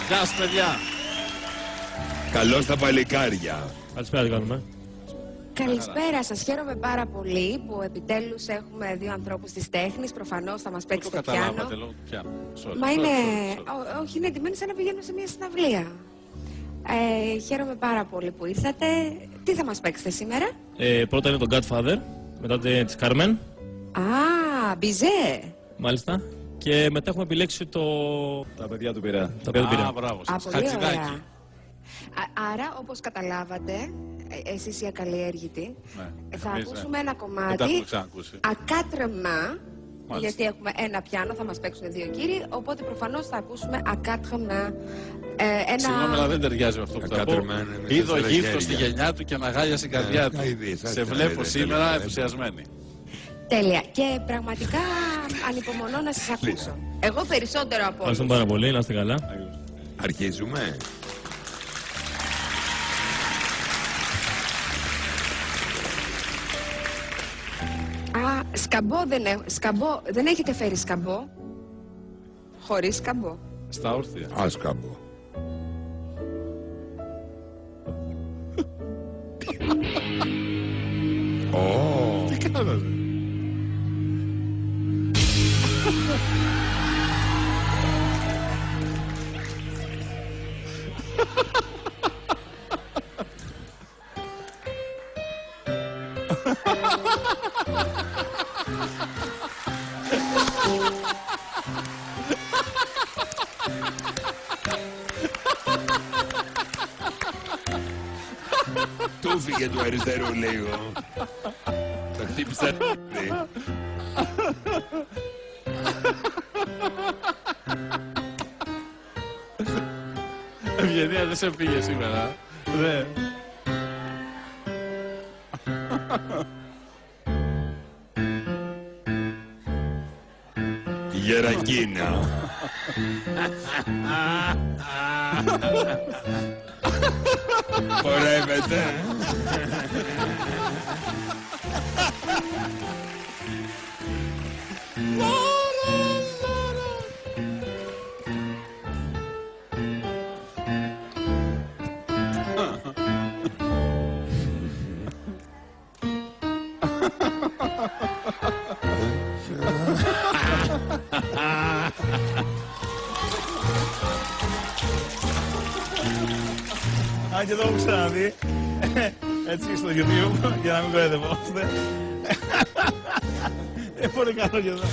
Γεια σας, παιδιά. Καλώς τα παλικάρια. Καλησπέρα, τι κάνουμε. Καλησπέρα σας. Χαίρομαι πάρα πολύ που επιτέλους έχουμε δύο ανθρώπους της τέχνης. Προφανώς θα μας παίξει το πιάνο. Μα είναι... Όχι, είναι ετοιμένοι σαν να πηγαίνουν σε μια συναυλία. Χαίρομαι πάρα πολύ που ήρθατε. Τι θα μας παίξετε σήμερα? Πρώτα είναι το Godfather, μετά της Carmen. Α, Μπιζέ. Μάλιστα. Και μετά έχουμε επιλέξει το... Τα παιδιά του Πειραιά. Τα παιδιά του Πειραιά. Μπράβο σας. Πολύ ωραία. Άρα, όπως καταλάβατε, εσείς οι ακαλλιέργητοι, θα ακούσουμε ένα κομμάτι ακάτρεμα, γιατί έχουμε ένα πιάνο, θα μας παίξουν δύο κύριοι, οπότε προφανώς θα ακούσουμε ακάτρεμα. Συγγνώμη, αλλά δεν ταιριάζει με αυτό που θα πω. Είδω γύφτο στη γενιά του και μαγάλια στην καρδιά του. Σε βλέπω σήμερα ενθουσιασμένη. Τέλεια. Και πραγματικά ανυπομονώ να σας ακούσω. Εγώ περισσότερο από όλους. Ευχαριστούμε πάρα πολύ, να είστε καλά. Αρχίζουμε. Σκαμπό δεν έχετε φέρει σκαμπό? Χωρίς σκαμπό. Στα όρθια. Σκαμπό. Τι κάνατε? Του φύγε του αριστερού λίγο. Τα χτύπησα. Ευγενία, δεν σε πήγε σήμερα. Ναι. Γερακίνα. Χορεύεται. Αν και το έχω ξαναδεί, έτσι στο YouTube, για να μην κοροϊδευόμαστε. Είναι πολύ καλό και εδώ.